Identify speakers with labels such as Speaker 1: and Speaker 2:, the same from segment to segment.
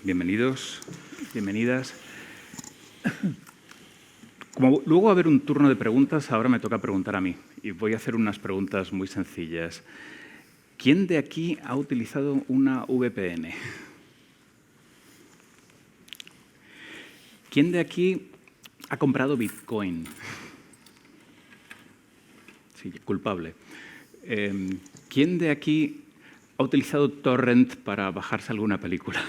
Speaker 1: Bienvenidos, bienvenidas. Como luego va a haber un turno de preguntas, ahora me toca preguntar a mí. Y voy a hacer unas preguntas muy sencillas. ¿Quién de aquí ha utilizado una VPN? ¿Quién de aquí ha comprado Bitcoin? Sí, culpable. ¿Quién de aquí ha utilizado Torrent para bajarse alguna película?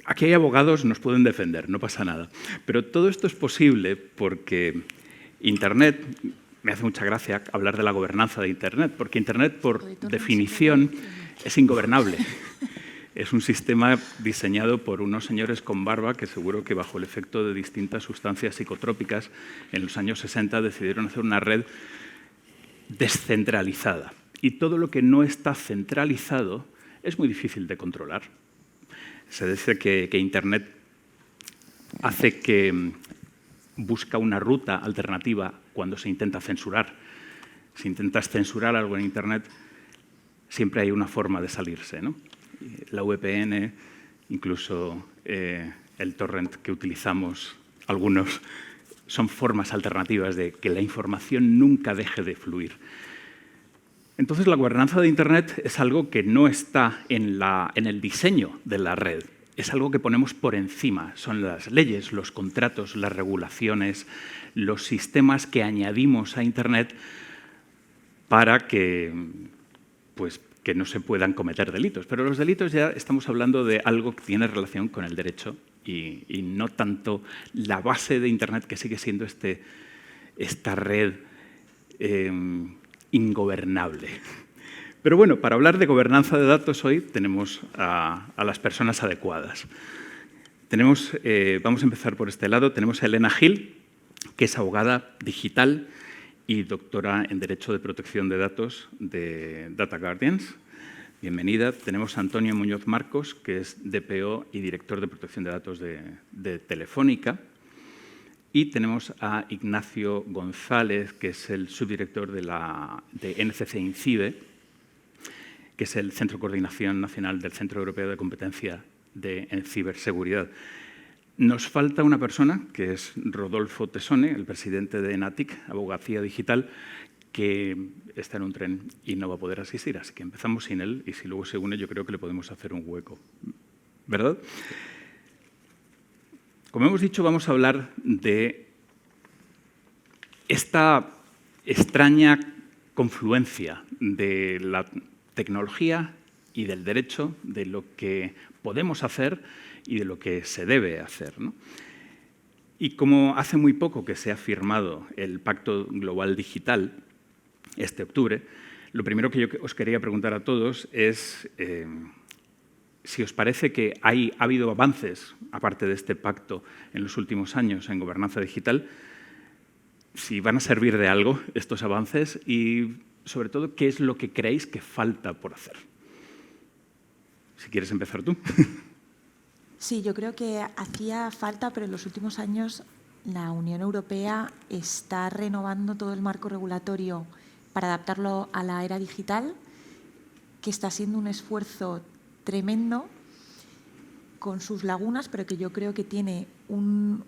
Speaker 1: Aquí hay abogados, nos pueden defender, no pasa nada. Pero todo esto es posible porque Internet, me hace mucha gracia hablar de la gobernanza de Internet, porque Internet, por definición, es ingobernable. Es un sistema diseñado por unos señores con barba que seguro que bajo el efecto de distintas sustancias psicotrópicas en los años 60 decidieron hacer una red descentralizada. Y todo lo que no está centralizado es muy difícil de controlar. Se dice que Internet hace que busca una ruta alternativa cuando se intenta censurar. Si intentas censurar algo en Internet, siempre hay una forma de salirse, ¿no? La VPN, incluso el torrent que utilizamos algunos, son formas alternativas de que la información nunca deje de fluir. Entonces, la gobernanza de Internet es algo que no está en el diseño de la red. Es algo que ponemos por encima. Son las leyes, los contratos, las regulaciones, los sistemas que añadimos a Internet para que no se puedan cometer delitos. Pero los delitos ya estamos hablando de algo que tiene relación con el derecho y no tanto la base de Internet, que sigue siendo esta red ingobernable. Pero bueno, para hablar de gobernanza de datos hoy tenemos a las personas adecuadas. Vamos a empezar por este lado. Tenemos a Elena Gil, que es abogada digital y doctora en Derecho de Protección de Datos de Data Guardians. Bienvenida. Tenemos a Antonio Muñoz Marcos, que es DPO y director de Protección de Datos de Telefónica. Y tenemos a Ignacio González, que es el subdirector de NCC INCIBE, que es el Centro de Coordinación Nacional del Centro Europeo de Competencia en Ciberseguridad. Nos falta una persona, que es Rodolfo Tesone, el presidente de ENATIC, Abogacía Digital, que está en un tren y no va a poder asistir. Así que empezamos sin él y si luego se une yo creo que le podemos hacer un hueco. ¿Verdad? Como hemos dicho, vamos a hablar de esta extraña confluencia de la tecnología y del derecho, de lo que podemos hacer y de lo que se debe hacer, ¿no? Y como hace muy poco que se ha firmado el Pacto Global Digital, este octubre, lo primero que yo os quería preguntar a todos es si os parece que ha habido avances, aparte de este pacto, en los últimos años en gobernanza digital, si van a servir de algo estos avances y, sobre todo, qué es lo que creéis que falta por hacer. Si quieres empezar tú.
Speaker 2: Sí, yo creo que hacía falta, pero en los últimos años la Unión Europea está renovando todo el marco regulatorio para adaptarlo a la era digital, que está siendo un esfuerzo tremendo, con sus lagunas, pero que yo creo que tiene un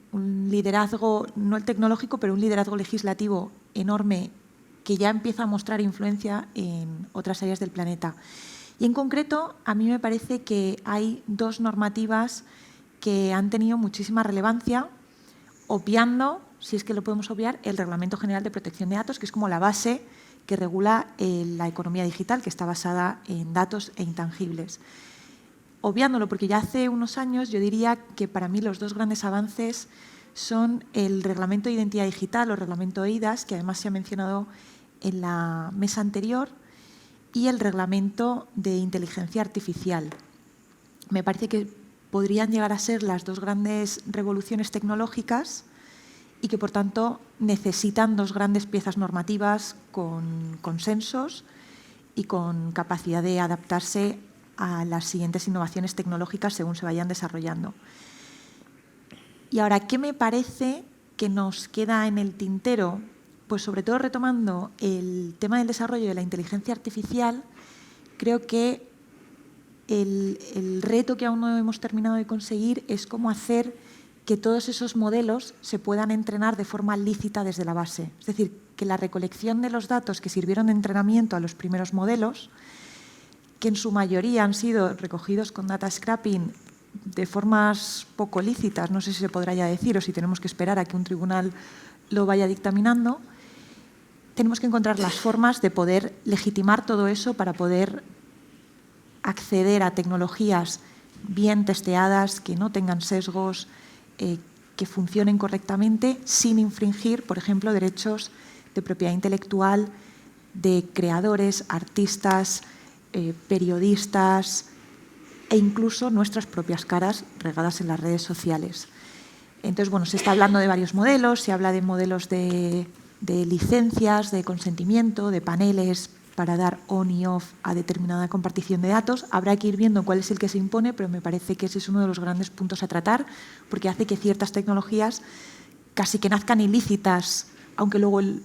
Speaker 2: liderazgo, no el tecnológico, pero un liderazgo legislativo enorme que ya empieza a mostrar influencia en otras áreas del planeta. Y en concreto, a mí me parece que hay dos normativas que han tenido muchísima relevancia, obviando, si es que lo podemos obviar, el Reglamento General de Protección de Datos, que es como la base que regula la economía digital, que está basada en datos e intangibles. Obviándolo, porque ya hace unos años yo diría que para mí los dos grandes avances son el Reglamento de Identidad Digital o Reglamento eIDAS, que además se ha mencionado en la mesa anterior, y el Reglamento de Inteligencia Artificial. Me parece que podrían llegar a ser las dos grandes revoluciones tecnológicas y que, por tanto, necesitan dos grandes piezas normativas con consensos y con capacidad de adaptarse a las siguientes innovaciones tecnológicas según se vayan desarrollando. Y ahora, ¿qué me parece que nos queda en el tintero? Pues sobre todo retomando el tema del desarrollo de la inteligencia artificial, creo que el reto que aún no hemos terminado de conseguir es cómo hacer que todos esos modelos se puedan entrenar de forma lícita desde la base. Es decir, que la recolección de los datos que sirvieron de entrenamiento a los primeros modelos, que en su mayoría han sido recogidos con data scrapping de formas poco lícitas, no sé si se podrá ya decir o si tenemos que esperar a que un tribunal lo vaya dictaminando, tenemos que encontrar las formas de poder legitimar todo eso para poder acceder a tecnologías bien testeadas, que no tengan sesgos, que funcionen correctamente sin infringir, por ejemplo, derechos de propiedad intelectual de creadores, artistas, periodistas e incluso nuestras propias caras regadas en las redes sociales. Entonces, bueno, se está hablando de varios modelos, se habla de modelos de licencias, de consentimiento, de paneles para dar on y off a determinada compartición de datos. Habrá que ir viendo cuál es el que se impone, pero me parece que ese es uno de los grandes puntos a tratar, porque hace que ciertas tecnologías casi que nazcan ilícitas, aunque luego el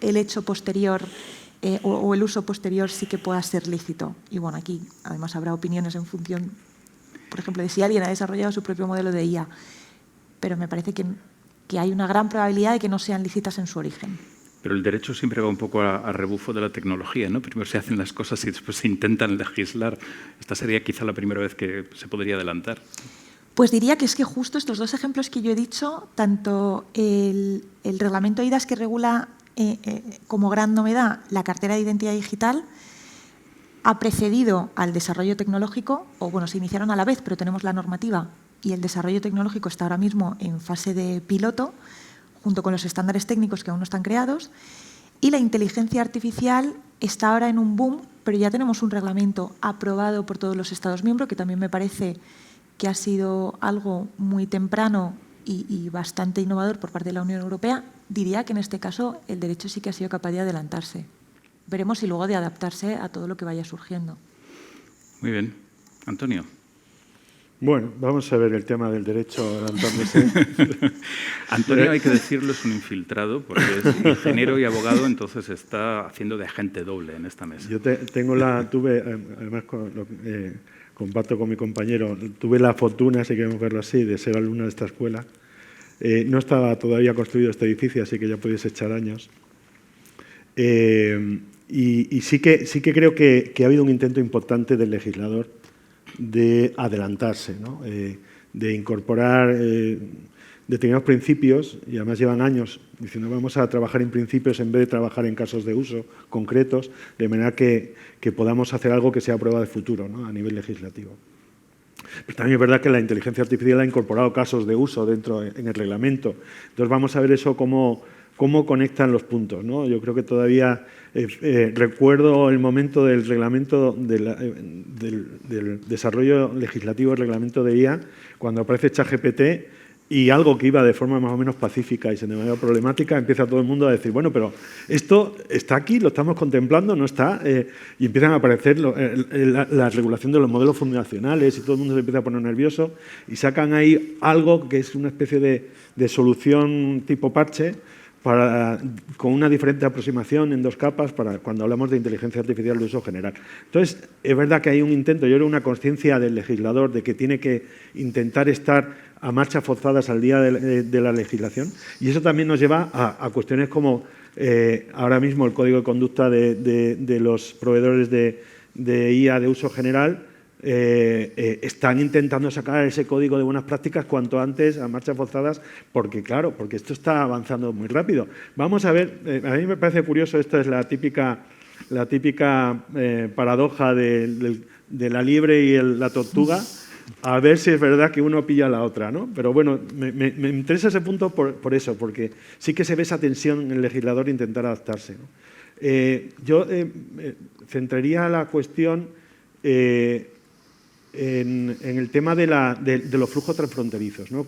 Speaker 2: hecho posterior o el uso posterior sí que pueda ser lícito. Y bueno, aquí además habrá opiniones en función, por ejemplo, de si alguien ha desarrollado su propio modelo de IA, pero me parece que hay una gran probabilidad de que no sean lícitas en su origen.
Speaker 1: Pero el derecho siempre va un poco a rebufo de la tecnología, ¿no? Primero se hacen las cosas y después se intentan legislar. Esta sería quizá la primera vez que se podría adelantar.
Speaker 2: Pues diría que es que justo estos dos ejemplos que yo he dicho, tanto el reglamento IDAS que regula como gran novedad la cartera de identidad digital, ha precedido al desarrollo tecnológico, o bueno, se iniciaron a la vez, pero tenemos la normativa y el desarrollo tecnológico está ahora mismo en fase de piloto, junto con los estándares técnicos que aún no están creados, y la inteligencia artificial está ahora en un boom, pero ya tenemos un reglamento aprobado por todos los Estados miembros, que también me parece que ha sido algo muy temprano y bastante innovador por parte de la Unión Europea. Diría que en este caso el derecho sí que ha sido capaz de adelantarse. Veremos si luego de adaptarse a todo lo que vaya surgiendo.
Speaker 1: Muy bien. Antonio.
Speaker 3: Bueno, vamos a ver el tema del derecho adelantándose.
Speaker 1: Antonio, hay que decirlo, es un infiltrado, porque es ingeniero y abogado, entonces está haciendo de agente doble en esta mesa.
Speaker 3: Yo tuve, además comparto con mi compañero, tuve la fortuna, si queremos verlo así, de ser alumno de esta escuela. No estaba todavía construido este edificio, así que ya podéis echar años. Y sí que creo que ha habido un intento importante del legislador de adelantarse, ¿no? De incorporar determinados principios, y además llevan años diciendo vamos a trabajar en principios en vez de trabajar en casos de uso concretos, de manera que podamos hacer algo que sea prueba de futuro, ¿no? A nivel legislativo. Pero también es verdad que la inteligencia artificial ha incorporado casos de uso dentro en el reglamento. Entonces vamos a ver eso cómo conectan los puntos, ¿no? Yo creo que todavía recuerdo el momento del reglamento del desarrollo legislativo del reglamento de IA, cuando aparece ChatGPT y algo que iba de forma más o menos pacífica y sin demasiada problemática, empieza todo el mundo a decir, bueno, pero esto está aquí, lo estamos contemplando, no está, y empiezan a aparecer la regulación de los modelos fundacionales y todo el mundo se empieza a poner nervioso y sacan ahí algo que es una especie de solución tipo parche, con una diferente aproximación en dos capas para cuando hablamos de inteligencia artificial de uso general. Entonces, es verdad que hay un intento, yo creo una conciencia del legislador de que tiene que intentar estar a marchas forzadas al día de la legislación, y eso también nos lleva a cuestiones como ahora mismo el código de conducta de los proveedores de IA de uso general. Están intentando sacar ese código de buenas prácticas cuanto antes a marchas forzadas, porque claro, porque esto está avanzando muy rápido. Vamos a ver, a mí me parece curioso, esta es la típica paradoja de la liebre y la tortuga, a ver si es verdad que uno pilla a la otra, ¿no? Pero bueno, me interesa ese punto por eso, porque sí que se ve esa tensión en el legislador intentar adaptarse, ¿no? Yo centraría la cuestión en el tema de los flujos transfronterizos, ¿no?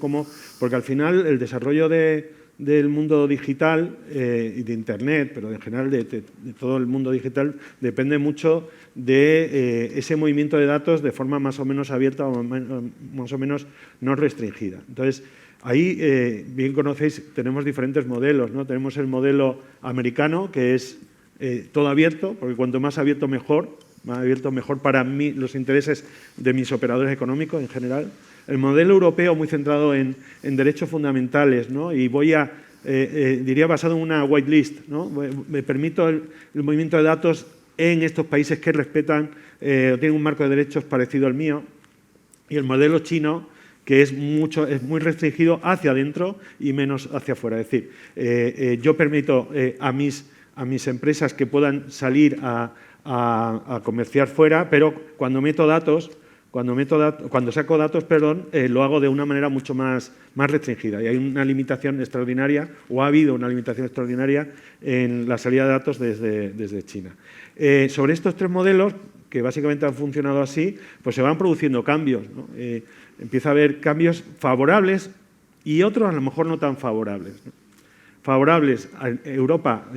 Speaker 3: Porque al final el desarrollo del mundo digital y de Internet, pero en general de todo el mundo digital, depende mucho de ese movimiento de datos de forma más o menos abierta o más o menos no restringida. Entonces, ahí, bien conocéis, tenemos diferentes modelos, ¿no? Tenemos el modelo americano, que es todo abierto, porque cuanto más abierto mejor, mejor para mí, los intereses de mis operadores económicos en general. El modelo europeo muy centrado en derechos fundamentales, ¿no? Y voy a, diría, basado en una whitelist, ¿no? Me permito el movimiento de datos en estos países que respetan o tienen un marco de derechos parecido al mío. Y el modelo chino, que es muy restringido hacia adentro y menos hacia afuera. Es decir, yo permito a mis empresas que puedan salir a comerciar fuera, pero cuando saco datos, lo hago de una manera mucho más restringida. Y hay una limitación extraordinaria, o ha habido una limitación extraordinaria en la salida de datos desde China. Sobre estos 3 modelos, que básicamente han funcionado así, pues se van produciendo cambios, ¿no? Empieza a haber cambios favorables y otros a lo mejor no tan favorables, ¿no? Favorables, Europa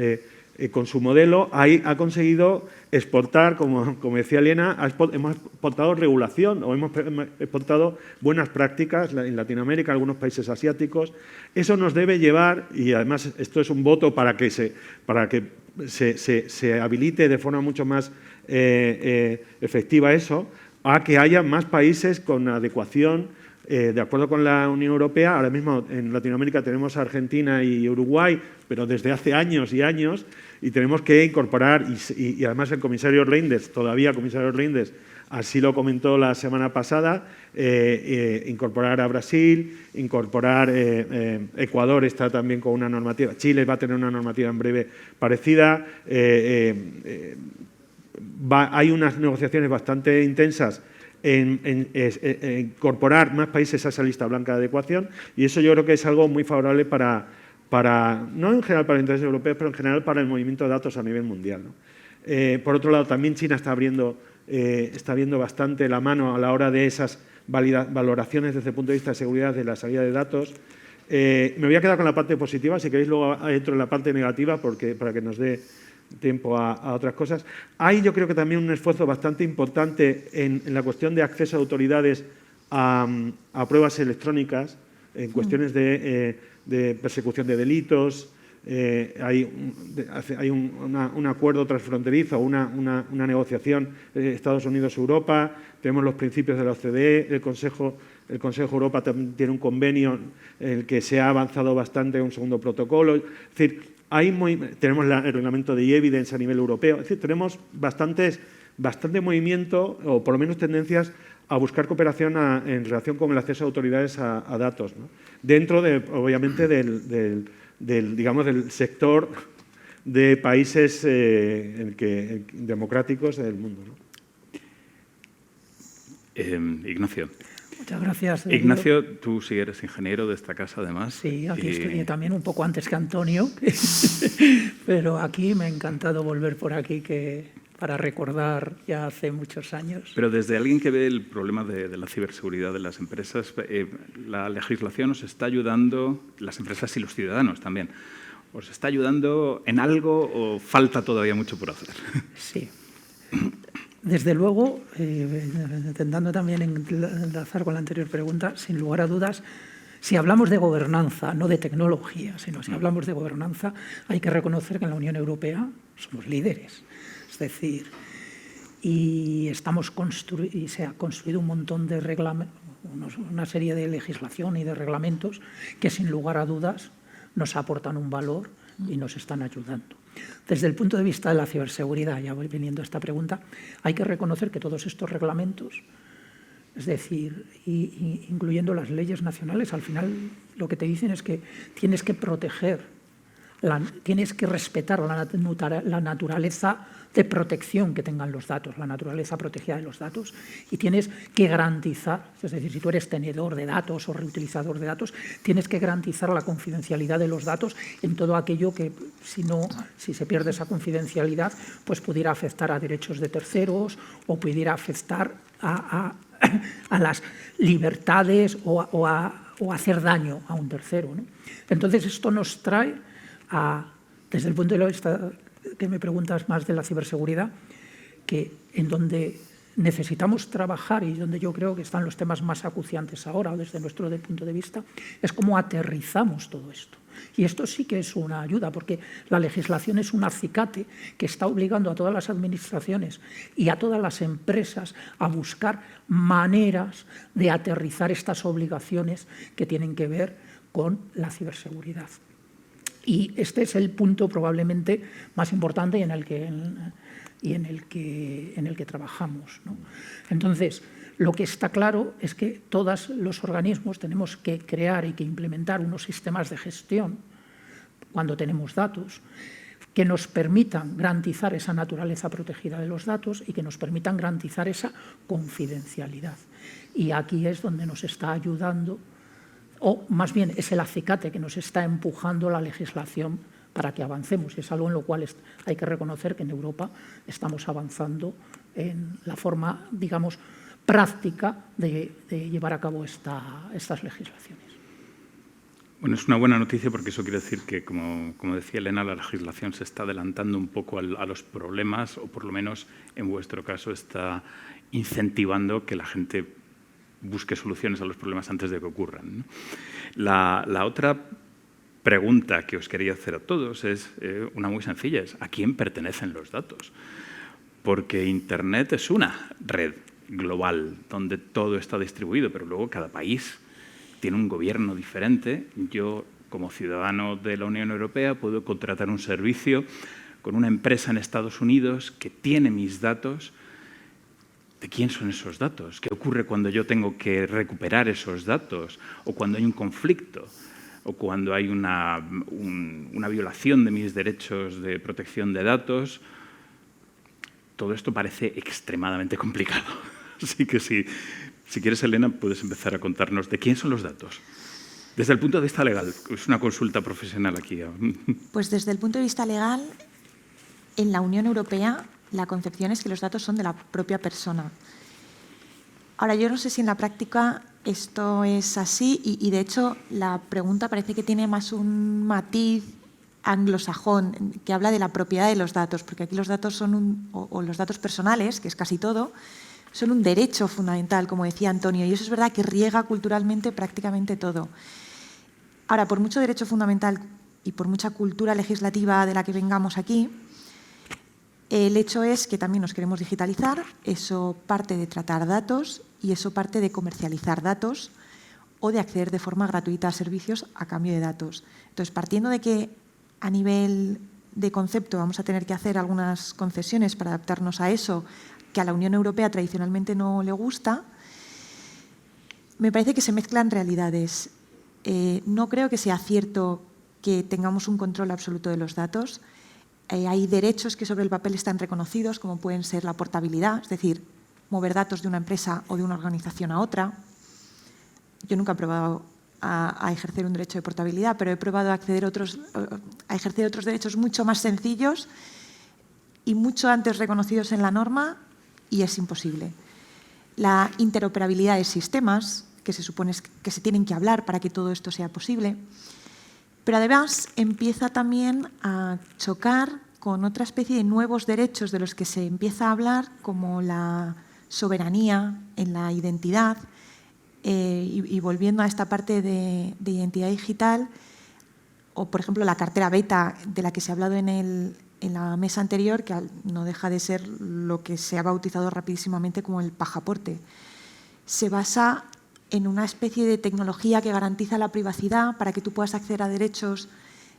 Speaker 3: con su modelo ha conseguido exportar, como decía Elena, hemos exportado regulación o hemos exportado buenas prácticas en Latinoamérica, en algunos países asiáticos. Eso nos debe llevar, y además esto es un voto para que se habilite de forma mucho más efectiva eso, a que haya más países con adecuación. De acuerdo con la Unión Europea, ahora mismo en Latinoamérica tenemos a Argentina y Uruguay, pero desde hace años y años, y tenemos que incorporar, y además el comisario Reinders, así lo comentó la semana pasada, incorporar a Brasil, incorporar Ecuador está también con una normativa, Chile va a tener una normativa en breve parecida, hay unas negociaciones bastante intensas en incorporar más países a esa lista blanca de adecuación, y eso yo creo que es algo muy favorable para no en general para los intereses europeos, pero en general para el movimiento de datos a nivel mundial, ¿no? Por otro lado, también China está viendo bastante la mano a la hora de esas valoraciones desde el punto de vista de seguridad de la salida de datos. Me voy a quedar con la parte positiva, si queréis luego entro en la parte negativa para que nos dé tiempo a otras cosas. Hay, yo creo que también un esfuerzo bastante importante en la cuestión de acceso de autoridades a pruebas electrónicas, en cuestiones de persecución de delitos. Hay un acuerdo transfronterizo, una negociación Estados Unidos-Europa, tenemos los principios de la OCDE, el Consejo de Europa también tiene un convenio en el que se ha avanzado bastante en un segundo protocolo. Es decir, tenemos el reglamento de e-evidence a nivel europeo. Es decir, tenemos bastante movimiento, o por lo menos tendencias a buscar cooperación en relación con el acceso de autoridades a datos, ¿no? Dentro, obviamente, del sector de países democráticos del mundo, ¿no?
Speaker 1: Ignacio.
Speaker 4: Muchas gracias.
Speaker 1: Ignacio, tú sí eres ingeniero de esta casa, además.
Speaker 4: Sí, aquí estudié también un poco antes que Antonio, pero aquí me ha encantado volver por aquí para recordar ya hace muchos años.
Speaker 1: Pero desde alguien que ve el problema de la ciberseguridad de las empresas, la legislación os está ayudando, las empresas y los ciudadanos también, ¿os está ayudando en algo o falta todavía mucho por hacer?
Speaker 4: Sí. Desde luego, intentando también enlazar con la anterior pregunta, sin lugar a dudas, si hablamos de gobernanza, no de tecnología, sino si hablamos de gobernanza, hay que reconocer que en la Unión Europea somos líderes. Es decir, y se ha construido un montón de una serie de legislación y de reglamentos que, sin lugar a dudas, nos aportan un valor y nos están ayudando. Desde el punto de vista de la ciberseguridad, ya voy viniendo a esta pregunta, hay que reconocer que todos estos reglamentos, es decir, incluyendo las leyes nacionales, al final lo que te dicen es que tienes que proteger, tienes que respetar la naturaleza de protección que tengan los datos, la naturaleza protegida de los datos, y tienes que garantizar, es decir, si tú eres tenedor de datos o reutilizador de datos, tienes que garantizar la confidencialidad de los datos en todo aquello que, si se pierde esa confidencialidad, pues pudiera afectar a derechos de terceros o pudiera afectar a las libertades o hacer daño a un tercero, ¿no? Entonces, esto nos trae desde el punto de vista que me preguntas más de la ciberseguridad, que en donde necesitamos trabajar y donde yo creo que están los temas más acuciantes ahora, desde nuestro punto de vista, es cómo aterrizamos todo esto. Y esto sí que es una ayuda, porque la legislación es un acicate que está obligando a todas las administraciones y a todas las empresas a buscar maneras de aterrizar estas obligaciones que tienen que ver con la ciberseguridad. Y este es el punto probablemente más importante en el que trabajamos, ¿no? Entonces, lo que está claro es que todos los organismos tenemos que crear y que implementar unos sistemas de gestión cuando tenemos datos que nos permitan garantizar esa naturaleza protegida de los datos y que nos permitan garantizar esa confidencialidad. Y aquí es donde nos está ayudando, o más bien es el acicate que nos está empujando la legislación para que avancemos. Y es algo en lo cual hay que reconocer que en Europa estamos avanzando en la forma, digamos, práctica de llevar a cabo estas legislaciones.
Speaker 1: Bueno, es una buena noticia porque eso quiere decir que, como decía Elena, la legislación se está adelantando un poco a los problemas, o por lo menos en vuestro caso está incentivando que la gente busque soluciones a los problemas antes de que ocurran, ¿no? La otra pregunta que os quería hacer a todos es una muy sencilla, es ¿a quién pertenecen los datos? Porque Internet es una red global donde todo está distribuido, pero luego cada país tiene un gobierno diferente. Yo, como ciudadano de la Unión Europea, puedo contratar un servicio con una empresa en Estados Unidos que tiene mis datos. ¿De quién son esos datos? ¿Qué ocurre cuando yo tengo que recuperar esos datos? ¿O cuando hay un conflicto? ¿O cuando hay una violación de mis derechos de protección de datos? Todo esto parece extremadamente complicado. Así que si quieres, Elena, puedes empezar a contarnos de quién son los datos. Desde el punto de vista legal, es una consulta profesional aquí.
Speaker 2: Pues desde el punto de vista legal, en la Unión Europea la concepción es que los datos son de la propia persona. Ahora, yo no sé si en la práctica esto es así y de hecho, la pregunta parece que tiene más un matiz anglosajón que habla de la propiedad de los datos, porque aquí los datos son o los datos personales, que es casi todo, son un derecho fundamental, como decía Antonio, y eso es verdad que riega culturalmente prácticamente todo. Ahora, por mucho derecho fundamental y por mucha cultura legislativa de la que vengamos aquí, el hecho es que también nos queremos digitalizar, eso parte de tratar datos y eso parte de comercializar datos o de acceder de forma gratuita a servicios a cambio de datos. Entonces, partiendo de que a nivel de concepto vamos a tener que hacer algunas concesiones para adaptarnos a eso, que a la Unión Europea tradicionalmente no le gusta, me parece que se mezclan realidades. No creo que sea cierto que tengamos un control absoluto de los datos. Hay derechos que sobre el papel están reconocidos, como pueden ser la portabilidad, es decir, mover datos de una empresa o de una organización a otra. Yo nunca he probado a ejercer un derecho de portabilidad, pero he probado a ejercer otros derechos mucho más sencillos y mucho antes reconocidos en la norma, y es imposible. La interoperabilidad de sistemas, que se supone que se tienen que hablar para que todo esto sea posible, pero además empieza también a chocar con otra especie de nuevos derechos de los que se empieza a hablar, como la soberanía en la identidad, y volviendo a esta parte de identidad digital, o por ejemplo la cartera beta de la que se ha hablado en la mesa anterior, que no deja de ser lo que se ha bautizado rapidísimamente como el pasaporte. Se basa en una especie de tecnología que garantiza la privacidad para que tú puedas acceder a derechos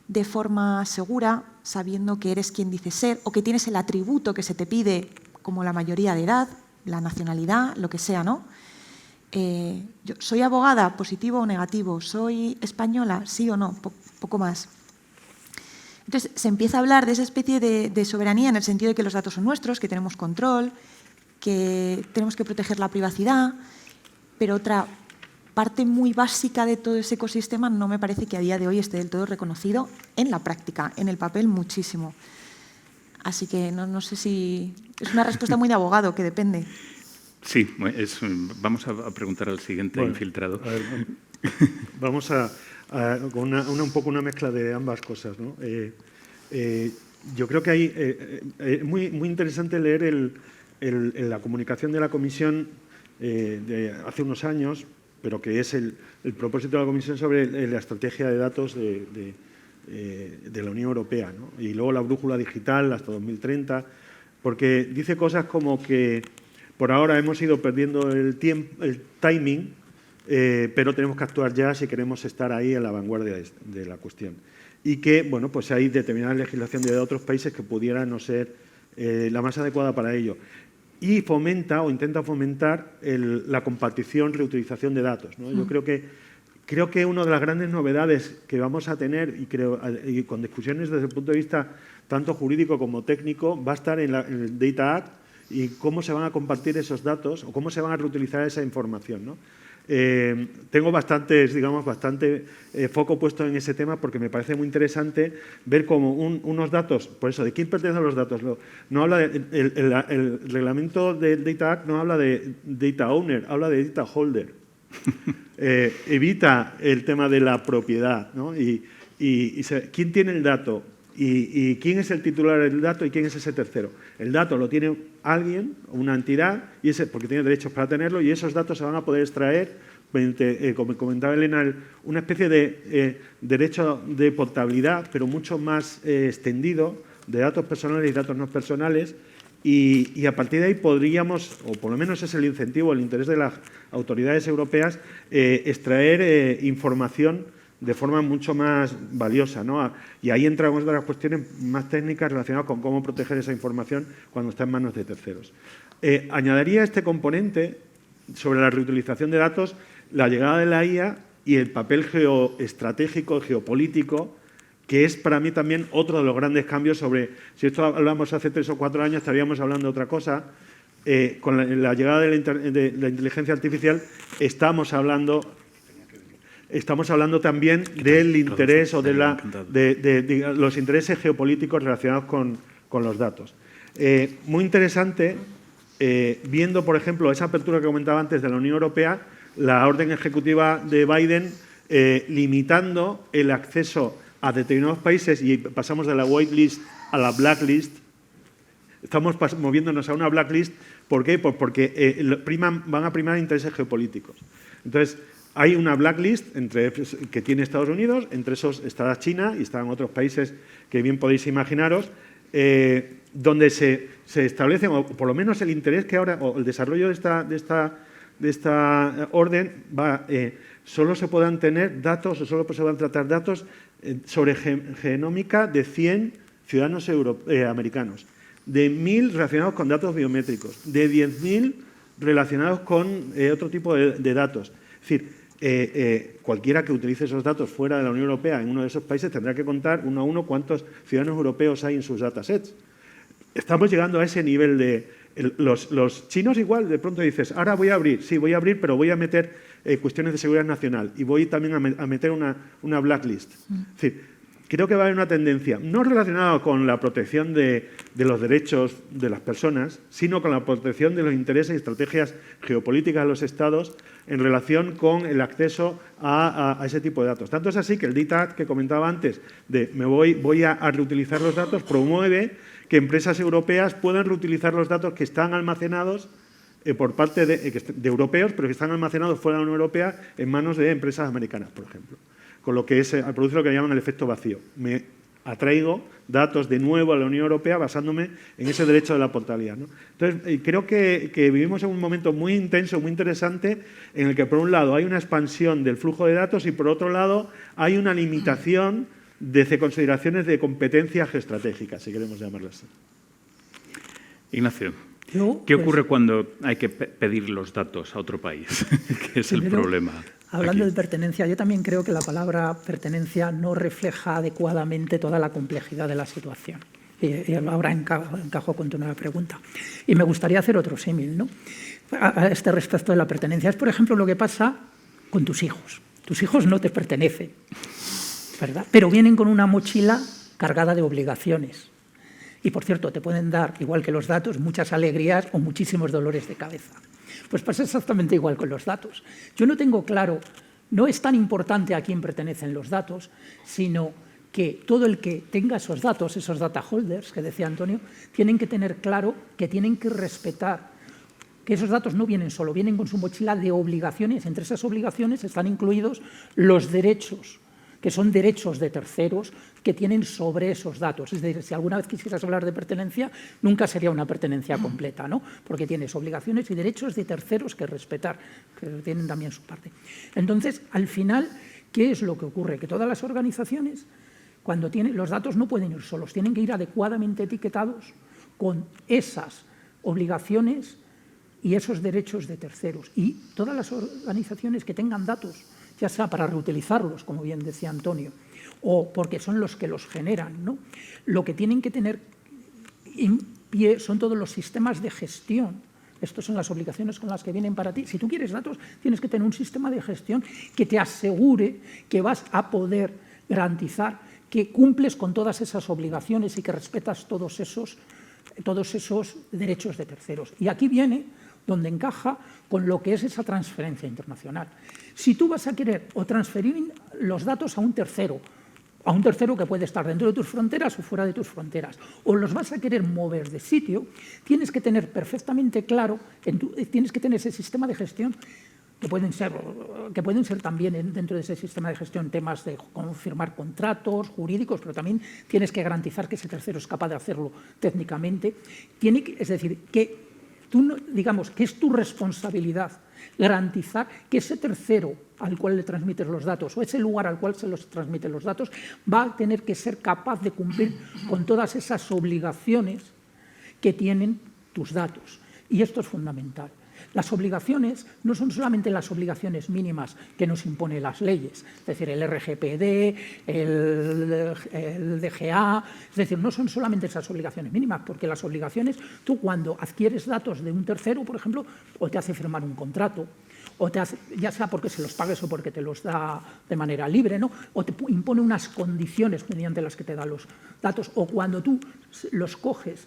Speaker 2: de forma segura, sabiendo que eres quien dices ser o que tienes el atributo que se te pide, como la mayoría de edad, la nacionalidad, lo que sea, ¿no? Yo soy abogada, positivo o negativo, soy española, sí o no, poco más. Entonces, se empieza a hablar de esa especie de soberanía en el sentido de que los datos son nuestros, que tenemos control, que tenemos que proteger la privacidad, pero otra parte muy básica de todo ese ecosistema no me parece que a día de hoy esté del todo reconocido en la práctica, en el papel muchísimo. Así que no sé si… Es una respuesta muy de abogado, que depende.
Speaker 1: Sí, vamos a preguntar al siguiente infiltrado.
Speaker 3: A ver, vamos con un poco una mezcla de ambas cosas, ¿no? Yo creo que hay muy interesante leer la comunicación de la Comisión de hace unos años, pero que es el propósito de la Comisión sobre la estrategia de datos de de la Unión Europea, ¿no? Y luego la brújula digital hasta 2030, porque dice cosas como que por ahora hemos ido perdiendo el timing, pero tenemos que actuar ya si queremos estar ahí en la vanguardia de la cuestión. Y que, bueno, pues hay determinada legislación de otros países que pudiera no ser la más adecuada para ello. Y fomenta o intenta fomentar la compartición, reutilización de datos, ¿no? Yo creo que una de las grandes novedades que vamos a tener, y con discusiones desde el punto de vista tanto jurídico como técnico, va a estar en el Data Act y cómo se van a compartir esos datos o cómo se van a reutilizar esa información, ¿no? Tengo bastante foco puesto en ese tema porque me parece muy interesante ver cómo unos datos, por eso, ¿de quién pertenecen los datos? No habla el reglamento del Data Act no habla de Data Owner, habla de Data Holder. Evita el tema de la propiedad, ¿no? ¿Quién tiene el dato? ¿Y quién es el titular del dato y quién es ese tercero? El dato lo tiene alguien, una entidad, porque tiene derechos para tenerlo, y esos datos se van a poder extraer, como comentaba Elena, una especie de derecho de portabilidad, pero mucho más extendido, de datos personales y datos no personales, y a partir de ahí podríamos, o por lo menos es el incentivo, el interés de las autoridades europeas, extraer información de forma mucho más valiosa, ¿no? Y ahí entramos en las cuestiones más técnicas relacionadas con cómo proteger esa información cuando está en manos de terceros. Añadiría este componente sobre la reutilización de datos, la llegada de la IA y el papel geoestratégico, geopolítico, que es para mí también otro de los grandes cambios sobre, si esto hablamos hace 3 o 4 años, estaríamos hablando de otra cosa. Con la llegada de la inteligencia artificial estamos hablando también del interés o de los intereses geopolíticos relacionados con los datos. Muy interesante, viendo, por ejemplo, esa apertura que comentaba antes de la Unión Europea, la orden ejecutiva de Biden limitando el acceso a determinados países y pasamos de la whitelist a la blacklist. Estamos moviéndonos a una blacklist. ¿Por qué? Pues porque van a primar intereses geopolíticos. Entonces, hay una blacklist que tiene Estados Unidos, entre esos está China y están otros países que bien podéis imaginaros, donde se establecen, o por lo menos el interés que ahora, o el desarrollo de esta orden, solo se puedan tener datos, o solo se puedan tratar datos sobre genómica de 100 ciudadanos americanos, de 1.000 relacionados con datos biométricos, de 10.000 relacionados con otro tipo de datos. Es decir, cualquiera que utilice esos datos fuera de la Unión Europea en uno de esos países tendrá que contar uno a uno cuántos ciudadanos europeos hay en sus datasets. Estamos llegando a ese nivel de... Los chinos igual, de pronto dices, ahora voy a abrir, sí, voy a abrir, pero voy a meter cuestiones de seguridad nacional y voy también a meter una blacklist. Es decir, creo que va a haber una tendencia, no relacionada con la protección de los derechos de las personas, sino con la protección de los intereses y estrategias geopolíticas de los estados en relación con el acceso a ese tipo de datos. Tanto es así que el Data Act que comentaba antes, de voy a reutilizar los datos, promueve que empresas europeas puedan reutilizar los datos que están almacenados por parte de europeos, pero que están almacenados fuera de la Unión Europea en manos de empresas americanas, por ejemplo. Con lo que produce lo que llaman el efecto vacío. Me atraigo datos de nuevo a la Unión Europea basándome en ese derecho de la portabilidad, ¿no? Entonces, creo que vivimos en un momento muy intenso, muy interesante, en el que, por un lado, hay una expansión del flujo de datos y, por otro lado, hay una limitación de consideraciones de competencia geoestratégica, si queremos llamarlo así.
Speaker 1: Ignacio, ¿qué ocurre cuando hay que pedir los datos a otro país? ¿Qué es el problema?
Speaker 4: Hablando de pertenencia, yo también creo que la palabra pertenencia no refleja adecuadamente toda la complejidad de la situación. Y ahora encajo con tu nueva pregunta. Y me gustaría hacer otro símil, ¿no? A este respecto de la pertenencia. Es, por ejemplo, lo que pasa con tus hijos. Tus hijos no te pertenecen, ¿verdad? Pero vienen con una mochila cargada de obligaciones. Y, por cierto, te pueden dar, igual que los datos, muchas alegrías o muchísimos dolores de cabeza. Pues pasa exactamente igual con los datos. Yo no tengo claro, no es tan importante a quién pertenecen los datos, sino que todo el que tenga esos datos, esos data holders que decía Antonio, tienen que tener claro que tienen que respetar que esos datos no vienen solo, vienen con su mochila de obligaciones. Entre esas obligaciones están incluidos los derechos que son derechos de terceros que tienen sobre esos datos. Es decir, si alguna vez quisieras hablar de pertenencia, nunca sería una pertenencia completa, ¿no? Porque tienes obligaciones y derechos de terceros que respetar, que tienen también su parte. Entonces, al final, ¿qué es lo que ocurre? Que todas las organizaciones, cuando tienen los datos, no pueden ir solos, tienen que ir adecuadamente etiquetados con esas obligaciones y esos derechos de terceros. Y todas las organizaciones que tengan datos, ya sea para reutilizarlos, como bien decía Antonio, o porque son los que los generan, ¿no? Lo que tienen que tener en pie son todos los sistemas de gestión. Estas son las obligaciones con las que vienen para ti. Si tú quieres datos, tienes que tener un sistema de gestión que te asegure que vas a poder garantizar que cumples con todas esas obligaciones y que respetas todos esos derechos de terceros. Y aquí viene donde encaja con lo que es esa transferencia internacional. Si tú vas a querer o transferir los datos a un tercero que puede estar dentro de tus fronteras o fuera de tus fronteras, o los vas a querer mover de sitio, tienes que tener perfectamente claro, tienes que tener ese sistema de gestión que pueden ser también dentro de ese sistema de gestión temas de firmar contratos jurídicos, pero también tienes que garantizar que ese tercero es capaz de hacerlo técnicamente. Es decir, que digamos que es tu responsabilidad garantizar que ese tercero al cual le transmites los datos o ese lugar al cual se los transmiten los datos va a tener que ser capaz de cumplir con todas esas obligaciones que tienen tus datos. Y esto es fundamental. Las obligaciones no son solamente las obligaciones mínimas que nos imponen las leyes, es decir, el RGPD, el DGA, es decir, no son solamente esas obligaciones mínimas, porque las obligaciones, tú cuando adquieres datos de un tercero, por ejemplo, o te hace firmar un contrato, o te hace, ya sea porque se los pagues o porque te los da de manera libre, ¿no? O te impone unas condiciones mediante las que te da los datos, o cuando tú los coges,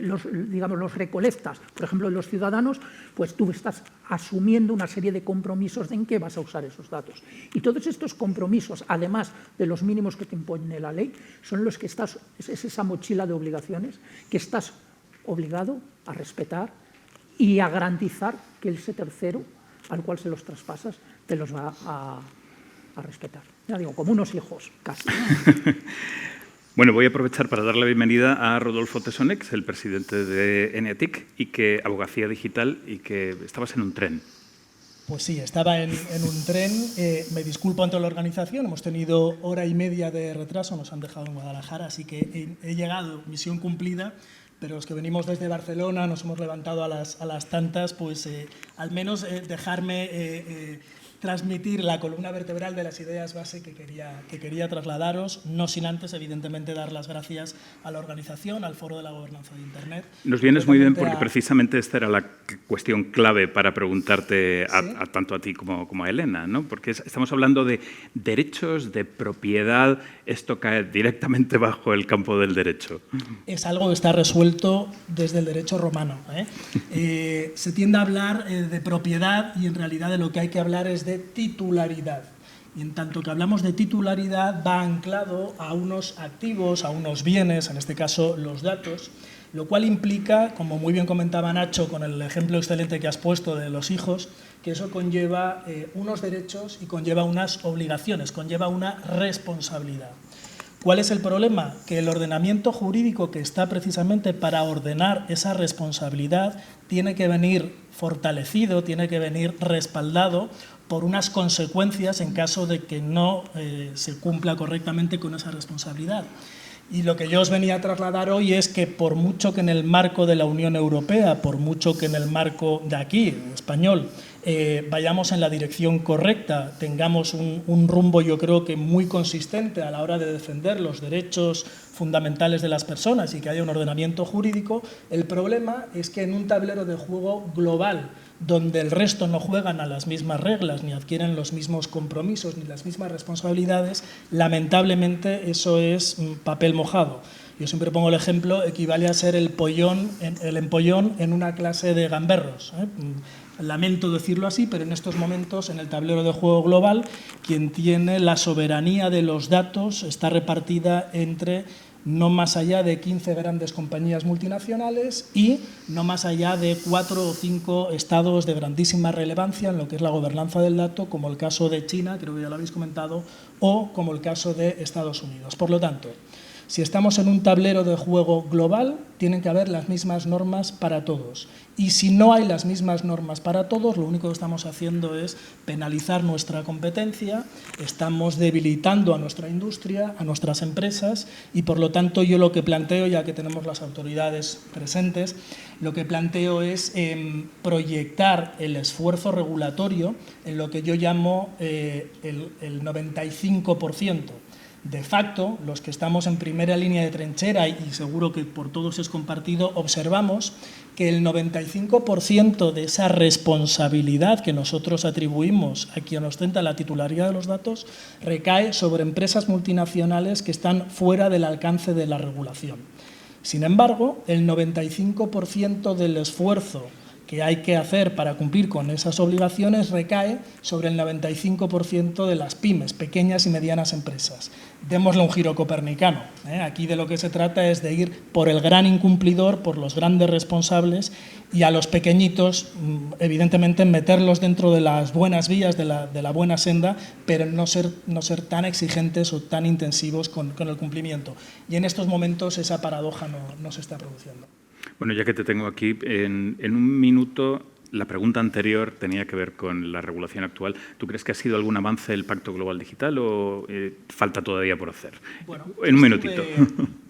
Speaker 4: los recolectas, por ejemplo, los ciudadanos, pues tú estás asumiendo una serie de compromisos en qué vas a usar esos datos. Y todos estos compromisos, además de los mínimos que te impone la ley, son los que es esa mochila de obligaciones que estás obligado a respetar y a garantizar que ese tercero al cual se los traspasas te los va a respetar. Ya digo, como unos hijos, casi.
Speaker 1: Bueno, voy a aprovechar para dar la bienvenida a Rodolfo Tesonex, el presidente de Eneatic, y que Abogacía Digital, y que estabas en un tren.
Speaker 5: Pues sí, estaba en un tren. Me disculpo ante la organización, hemos tenido hora y media de retraso, nos han dejado en Guadalajara, así que he llegado, misión cumplida, pero los que venimos desde Barcelona, nos hemos levantado a las tantas, pues al menos dejarme transmitir la columna vertebral de las ideas base que quería trasladaros, no sin antes, evidentemente, dar las gracias a la organización, al Foro de la Gobernanza de Internet.
Speaker 1: Nos vienes muy bien porque precisamente esta era la cuestión clave para preguntarte tanto a ti como a Elena, ¿no? Porque estamos hablando de derechos, de propiedad, esto cae directamente bajo el campo del derecho.
Speaker 5: Es algo que está resuelto desde el derecho romano, se tiende a hablar de propiedad y en realidad de lo que hay que hablar es de titularidad. Y en tanto que hablamos de titularidad, va anclado a unos activos, a unos bienes, en este caso los datos, lo cual implica, como muy bien comentaba Nacho con el ejemplo excelente que has puesto de los hijos, que eso conlleva unos derechos y conlleva unas obligaciones, conlleva una responsabilidad. ¿Cuál es el problema? Que el ordenamiento jurídico que está precisamente para ordenar esa responsabilidad tiene que venir fortalecido, tiene que venir respaldado por unas consecuencias en caso de que no se cumpla correctamente con esa responsabilidad. Y lo que yo os venía a trasladar hoy es que por mucho que en el marco de la Unión Europea, por mucho que en el marco de aquí, español, vayamos en la dirección correcta, tengamos un rumbo yo creo que muy consistente a la hora de defender los derechos fundamentales de las personas y que haya un ordenamiento jurídico, el problema es que en un tablero de juego global donde el resto no juegan a las mismas reglas, ni adquieren los mismos compromisos, ni las mismas responsabilidades, lamentablemente eso es papel mojado. Yo siempre pongo el ejemplo, equivale a ser el empollón en una clase de gamberros. Lamento decirlo así, pero en estos momentos, en el tablero de juego global, quien tiene la soberanía de los datos está repartida entre no más allá de 15 grandes compañías multinacionales y no más allá de 4 o 5 estados de grandísima relevancia en lo que es la gobernanza del dato, como el caso de China, creo que ya lo habéis comentado, o como el caso de Estados Unidos. Por lo tanto, si estamos en un tablero de juego global, tienen que haber las mismas normas para todos. Y si no hay las mismas normas para todos, lo único que estamos haciendo es penalizar nuestra competencia, estamos debilitando a nuestra industria, a nuestras empresas, y por lo tanto yo lo que planteo, ya que tenemos las autoridades presentes, lo que planteo es proyectar el esfuerzo regulatorio en lo que yo llamo el 95%. De facto, los que estamos en primera línea de trinchera, y seguro que por todos es compartido, observamos que el 95% de esa responsabilidad que nosotros atribuimos a quien ostenta la titularidad de los datos recae sobre empresas multinacionales que están fuera del alcance de la regulación. Sin embargo, el 95% del esfuerzo que hay que hacer para cumplir con esas obligaciones recae sobre el 95% de las pymes, pequeñas y medianas empresas. Démosle un giro copernicano. Aquí de lo que se trata es de ir por el gran incumplidor, por los grandes responsables, y a los pequeñitos, evidentemente, meterlos dentro de las buenas vías, de la buena senda, pero no ser tan exigentes o tan intensivos con el cumplimiento. Y en estos momentos esa paradoja no se está produciendo.
Speaker 1: Bueno, ya que te tengo aquí, en un minuto, la pregunta anterior tenía que ver con la regulación actual. ¿Tú crees que ha sido algún avance el Pacto Global Digital o falta todavía por hacer?
Speaker 5: Bueno,
Speaker 1: en un minutito.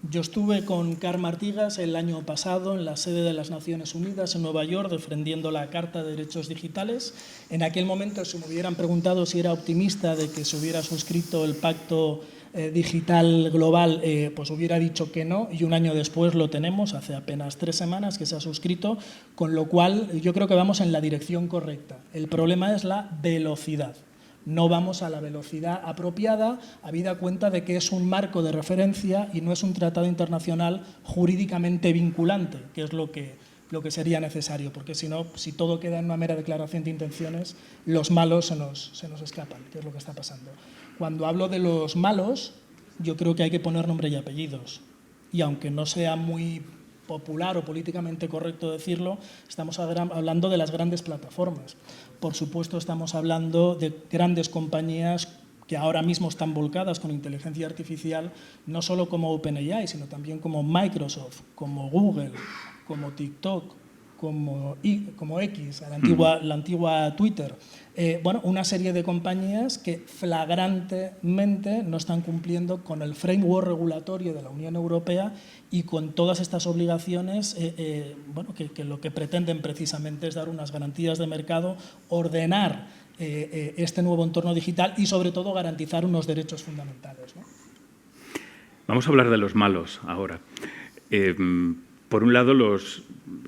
Speaker 5: Yo estuve con Carme Artigas el año pasado en la sede de las Naciones Unidas en Nueva York defendiendo la Carta de Derechos Digitales. En aquel momento, si me hubieran preguntado si era optimista de que se hubiera suscrito el Pacto digital global, pues hubiera dicho que no, y un año después lo tenemos, hace apenas 3 semanas que se ha suscrito, con lo cual yo creo que vamos en la dirección correcta. El problema es la velocidad. No vamos a la velocidad apropiada, habida cuenta de que es un marco de referencia y no es un tratado internacional jurídicamente vinculante, que es lo que sería necesario, porque si no, si todo queda en una mera declaración de intenciones, los malos se nos escapan, que es lo que está pasando. Cuando hablo de los malos, yo creo que hay que poner nombre y apellidos. Y aunque no sea muy popular o políticamente correcto decirlo, estamos hablando de las grandes plataformas. Por supuesto, estamos hablando de grandes compañías que ahora mismo están volcadas con inteligencia artificial, no solo como OpenAI, sino también como Microsoft, como Google, como TikTok, como X, la antigua Twitter. Bueno, una serie de compañías que flagrantemente no están cumpliendo con el framework regulatorio de la Unión Europea y con todas estas obligaciones bueno, que lo que pretenden precisamente es dar unas garantías de mercado, ordenar este nuevo entorno digital y, sobre todo, garantizar unos derechos fundamentales, ¿no?
Speaker 1: Vamos a hablar de los malos ahora. Por un lado,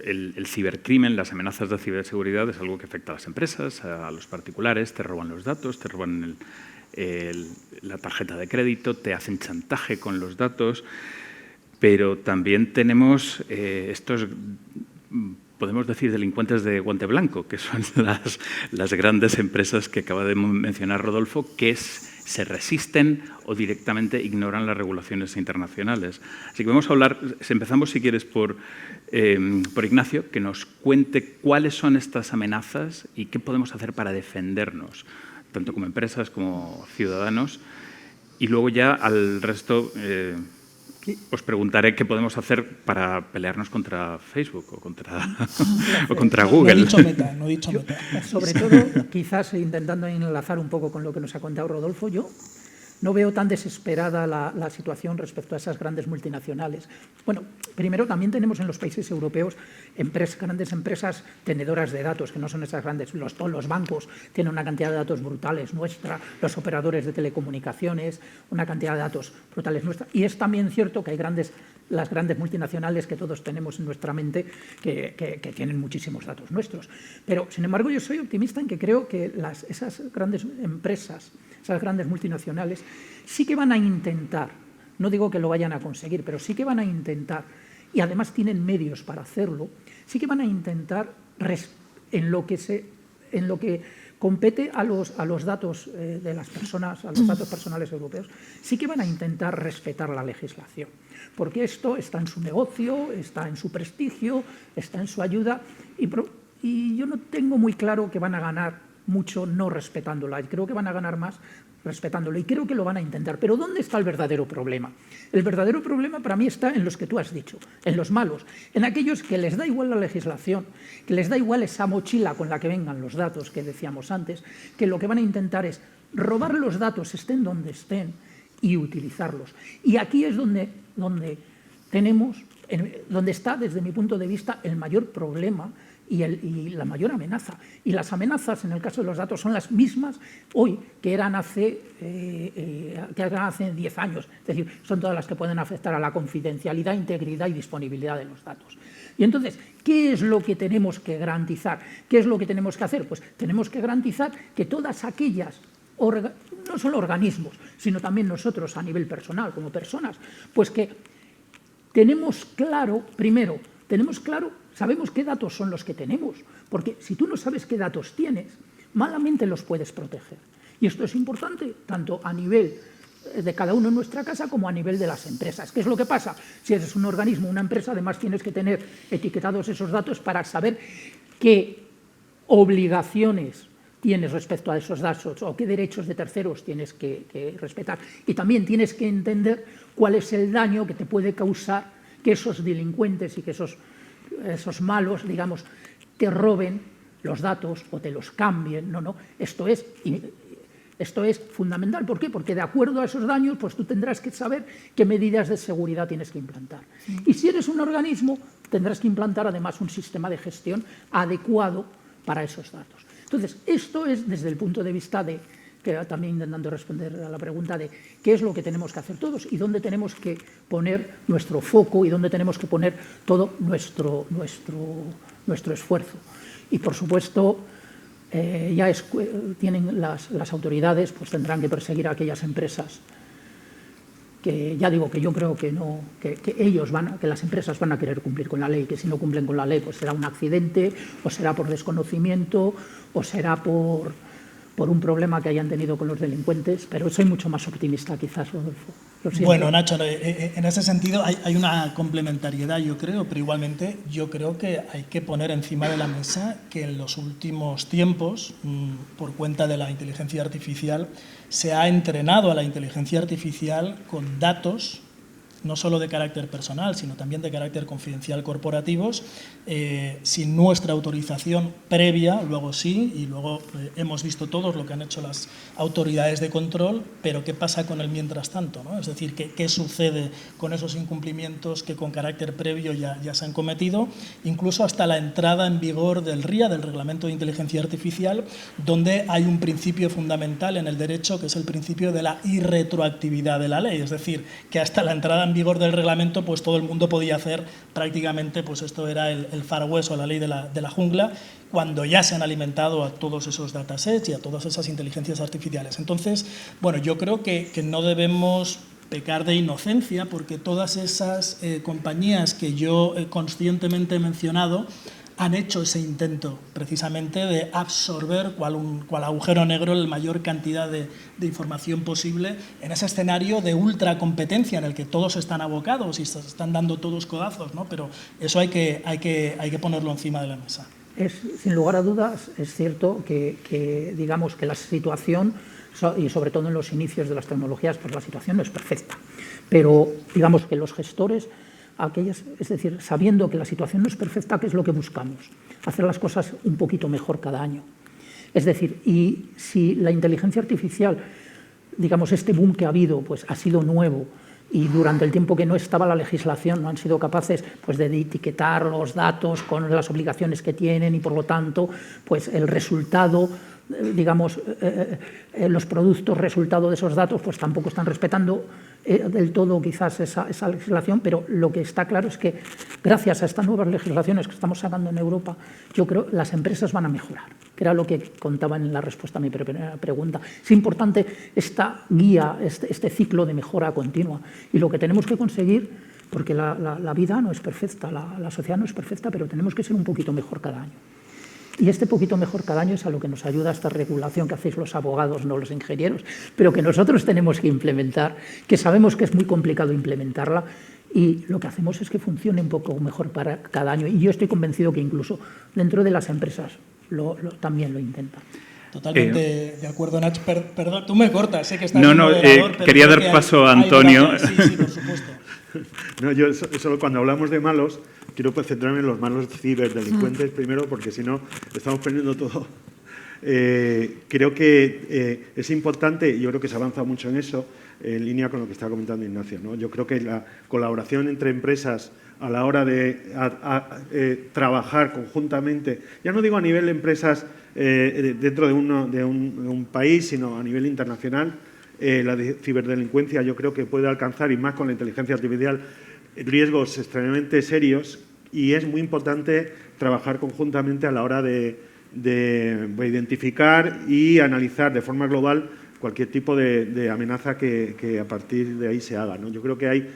Speaker 1: el cibercrimen, las amenazas de ciberseguridad es algo que afecta a las empresas, a los particulares, te roban los datos, te roban la tarjeta de crédito, te hacen chantaje con los datos, pero también tenemos estos, podemos decir, delincuentes de guante blanco, que son las grandes empresas que acaba de mencionar Rodolfo, que se resisten o directamente ignoran las regulaciones internacionales. Así que vamos a hablar, empezamos si quieres por Ignacio, que nos cuente cuáles son estas amenazas y qué podemos hacer para defendernos, tanto como empresas como ciudadanos, y luego ya al resto os preguntaré qué podemos hacer para pelearnos contra Facebook o contra Google.
Speaker 5: No he dicho meta.
Speaker 4: Sobre todo, quizás intentando enlazar un poco con lo que nos ha contado Rodolfo, yo no veo tan desesperada la situación respecto a esas grandes multinacionales. Bueno, primero también tenemos en los países europeos grandes empresas tenedoras de datos, que no son esas grandes. Todos los bancos tienen una cantidad de datos brutales nuestra, los operadores de telecomunicaciones, una cantidad de datos brutales nuestra. Y es también cierto que hay las grandes multinacionales que todos tenemos en nuestra mente que tienen muchísimos datos nuestros. Pero, sin embargo, yo soy optimista en que creo que esas grandes empresas, esas grandes multinacionales, sí que van a intentar, no digo que lo vayan a conseguir, pero sí que van a intentar, y además tienen medios para hacerlo, sí que van a intentar, en lo que compete a los datos de las personas, a los datos personales europeos, sí que van a intentar respetar la legislación, porque esto está en su negocio, está en su prestigio, está en su ayuda, y yo no tengo muy claro que van a ganar mucho no respetándola, y creo que van a ganar más respetándolo, y creo que lo van a intentar. Pero ¿dónde está el verdadero problema? El verdadero problema para mí está en los que tú has dicho, en los malos, en aquellos que les da igual la legislación, que les da igual esa mochila con la que vengan los datos que decíamos antes, que lo que van a intentar es robar los datos, estén donde estén, y utilizarlos. Y aquí es donde está, desde mi punto de vista, el mayor problema y la mayor amenaza. Y las amenazas, en el caso de los datos, son las mismas hoy que eran hace 10 años. Es decir, son todas las que pueden afectar a la confidencialidad, integridad y disponibilidad de los datos. Y entonces, ¿qué es lo que tenemos que garantizar? ¿Qué es lo que tenemos que hacer? Pues tenemos que garantizar que todas aquellas, no solo organismos, sino también nosotros a nivel personal, como personas, pues que tenemos claro, primero, sabemos qué datos son los que tenemos, porque si tú no sabes qué datos tienes, malamente los puedes proteger. Y esto es importante tanto a nivel de cada uno en nuestra casa como a nivel de las empresas. ¿Qué es lo que pasa? Si eres un organismo, una empresa, además tienes que tener etiquetados esos datos para saber qué obligaciones tienes respecto a esos datos o qué derechos de terceros tienes que respetar. Y también tienes que entender cuál es el daño que te puede causar que esos delincuentes y que esos malos, digamos, te roben los datos o te los cambien. Esto es fundamental. ¿Por qué? Porque de acuerdo a esos daños, pues tú tendrás que saber qué medidas de seguridad tienes que implantar. Y si eres un organismo, tendrás que implantar además un sistema de gestión adecuado para esos datos. Entonces, esto es desde el punto de vista de, que también intentando responder a la pregunta de qué es lo que tenemos que hacer todos y dónde tenemos que poner nuestro foco y dónde tenemos que poner todo nuestro esfuerzo. Y, por supuesto, tienen las autoridades, pues tendrán que perseguir a aquellas empresas que, ya digo, que yo creo que no, que las empresas van a querer cumplir con la ley, que si no cumplen con la ley, pues será un accidente, o será por desconocimiento, o será por un problema que hayan tenido con los delincuentes, pero soy mucho más optimista quizás, Rodolfo.
Speaker 5: Bueno, Nacho, en ese sentido hay una complementariedad, yo creo, pero igualmente yo creo que hay que poner encima de la mesa que en los últimos tiempos, por cuenta de la inteligencia artificial, se ha entrenado a la inteligencia artificial con datos no solo de carácter personal, sino también de carácter confidencial corporativos, sin nuestra autorización previa, luego sí, y luego hemos visto todos lo que han hecho las autoridades de control, pero ¿qué pasa con el mientras tanto, ¿no? Es decir, ¿qué sucede con esos incumplimientos que con carácter previo ya se han cometido? Incluso hasta la entrada en vigor del RIA, del Reglamento de Inteligencia Artificial, donde hay un principio fundamental en el derecho, que es el principio de la irretroactividad de la ley, es decir, que hasta la entrada en vigor del reglamento, pues todo el mundo podía hacer prácticamente, pues esto era el Far West o la ley de la jungla, cuando ya se han alimentado a todos esos datasets y a todas esas inteligencias artificiales. Entonces, bueno, yo creo que no debemos pecar de inocencia, porque todas esas compañías que yo conscientemente he mencionado han hecho ese intento precisamente de absorber cual agujero negro la mayor cantidad de información posible en ese escenario de ultracompetencia en el que todos están abocados y se están dando todos codazos, ¿no? Pero eso hay que ponerlo encima de la mesa.
Speaker 4: Sin lugar a dudas, es cierto que digamos que la situación, y sobre todo en los inicios de las tecnologías, pues la situación no es perfecta. Pero digamos que los gestores, es decir, sabiendo que la situación no es perfecta, ¿qué es lo que buscamos? Hacer las cosas un poquito mejor cada año. Es decir, y si la inteligencia artificial, digamos, este boom que ha habido, pues ha sido nuevo, y durante el tiempo que no estaba la legislación no han sido capaces, pues, de etiquetar los datos con las obligaciones que tienen, y por lo tanto, pues el resultado, digamos, los productos resultado de esos datos, pues tampoco están respetando del todo quizás esa legislación, pero lo que está claro es que gracias a estas nuevas legislaciones que estamos sacando en Europa, yo creo que las empresas van a mejorar, que era lo que contaba en la respuesta a mi primera pregunta. Es importante esta guía, este ciclo de mejora continua, y lo que tenemos que conseguir, porque la vida no es perfecta, la sociedad no es perfecta, pero tenemos que ser un poquito mejor cada año. Y este poquito mejor cada año es a lo que nos ayuda esta regulación que hacéis los abogados, no los ingenieros, pero que nosotros tenemos que implementar, que sabemos que es muy complicado implementarla, y lo que hacemos es que funcione un poco mejor para cada año. Y yo estoy convencido que incluso dentro de las empresas también lo intentan.
Speaker 5: Totalmente de acuerdo, Nach. Perdón, tú me cortas, sé que estás
Speaker 1: quería dar paso a Antonio.
Speaker 5: Sí, por supuesto.
Speaker 3: No, yo solo cuando hablamos de malos, quiero centrarme en los malos ciberdelincuentes primero, porque si no, estamos perdiendo todo. Creo que es importante, yo creo que se ha avanzado mucho en eso, en línea con lo que estaba comentando Ignacio, ¿no? Yo creo que la colaboración entre empresas a la hora de trabajar conjuntamente, ya no digo a nivel de empresas dentro de un país, sino a nivel internacional, la ciberdelincuencia yo creo que puede alcanzar, y más con la inteligencia artificial, riesgos extremadamente serios, y es muy importante trabajar conjuntamente a la hora de identificar y analizar de forma global cualquier tipo de amenaza que a partir de ahí se haga, ¿no? Yo creo que hay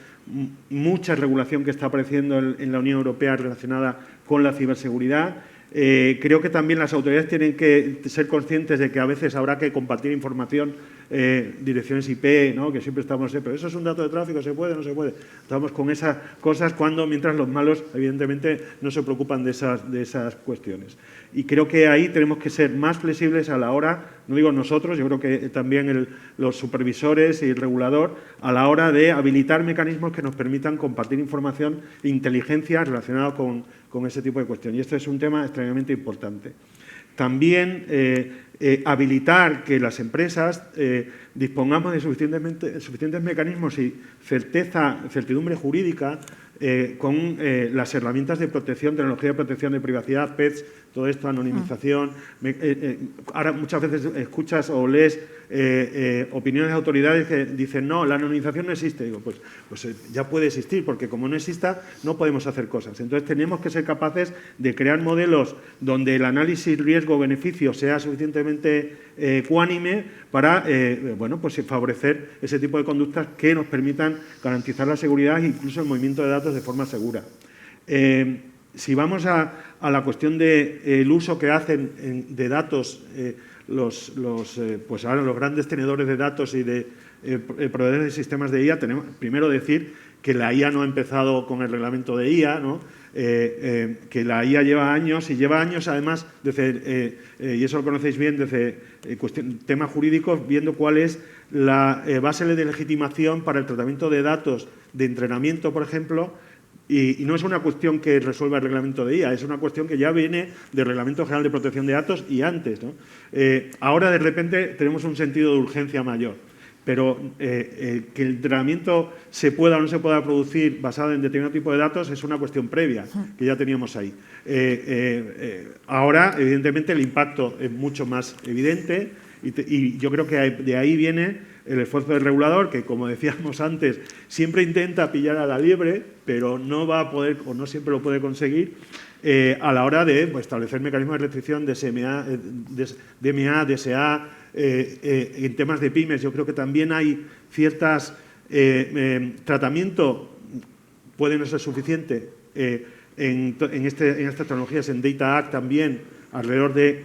Speaker 3: mucha regulación que está apareciendo en la Unión Europea relacionada con la ciberseguridad. Creo que también las autoridades tienen que ser conscientes de que a veces habrá que compartir información, direcciones IP, ¿no? Que siempre estamos, pero eso es un dato de tráfico, ¿se puede o no se puede? Estamos con esas cosas mientras los malos, evidentemente, no se preocupan de esas cuestiones. Y creo que ahí tenemos que ser más flexibles a la hora, no digo nosotros, yo creo que también los supervisores y el regulador, a la hora de habilitar mecanismos que nos permitan compartir información e inteligencia relacionada con ese tipo de cuestiones. Y esto es un tema extremadamente importante. También habilitar que las empresas dispongamos de suficientes mecanismos y certidumbre jurídica con las herramientas de protección, tecnología de protección de privacidad, PETs, todo esto, anonimización. Ahora muchas veces escuchas o lees opiniones de autoridades que dicen no, la anonimización no existe. Digo, pues ya puede existir, porque como no exista no podemos hacer cosas. Entonces tenemos que ser capaces de crear modelos donde el análisis riesgo-beneficio sea suficientemente ecuánime para pues favorecer ese tipo de conductas que nos permitan garantizar la seguridad e incluso el movimiento de datos de forma segura. Si vamos a la cuestión del uso que hacen de datos pues ahora los grandes tenedores de datos y de proveedores de sistemas de IA, tenemos primero decir que la IA no ha empezado con el reglamento de IA, ¿no? Que la IA lleva años y lleva años además, y eso lo conocéis bien, desde temas jurídicos, viendo cuál es la base de legitimación para el tratamiento de datos de entrenamiento, por ejemplo. Y no es una cuestión que resuelva el reglamento de IA, es una cuestión que ya viene del Reglamento General de Protección de Datos y antes, ¿no? Ahora, de repente, tenemos un sentido de urgencia mayor, pero que el entrenamiento se pueda o no se pueda producir basado en determinado tipo de datos es una cuestión previa, que ya teníamos ahí. Ahora, evidentemente, el impacto es mucho más evidente y yo creo que de ahí viene el esfuerzo del regulador, que, como decíamos antes, siempre intenta pillar a la liebre, pero no va a poder o no siempre lo puede conseguir a la hora de establecer mecanismos de restricción de DMA, DSA, en temas de pymes. Yo creo que también hay ciertas tratamiento puede no ser suficiente en estas tecnologías, en Data Act también, alrededor de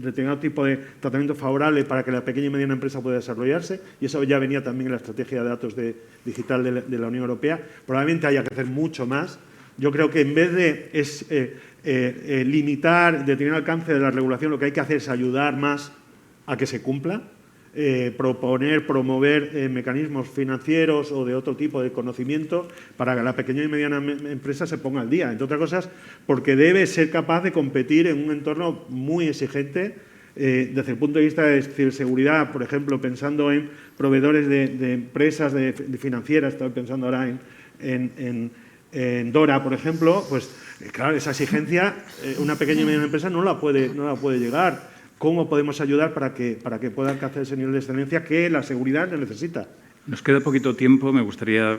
Speaker 3: determinado tipo de tratamiento favorable para que la pequeña y mediana empresa pueda desarrollarse, y eso ya venía también en la estrategia de datos digital de la Unión Europea. Probablemente haya que hacer mucho más. Yo creo que en vez de limitar, de tener alcance de la regulación, lo que hay que hacer es ayudar más a que se cumpla, promover mecanismos financieros o de otro tipo de conocimiento para que la pequeña y mediana empresa se ponga al día, entre otras cosas porque debe ser capaz de competir en un entorno muy exigente desde el punto de vista de ciberseguridad, por ejemplo, pensando en proveedores de empresas de financieras, estoy pensando ahora en Dora, por ejemplo, pues claro, esa exigencia una pequeña y mediana empresa no la puede llegar. ¿Cómo podemos ayudar para que pueda alcanzar ese nivel de excelencia que la seguridad necesita?
Speaker 1: Nos queda poquito tiempo. Me gustaría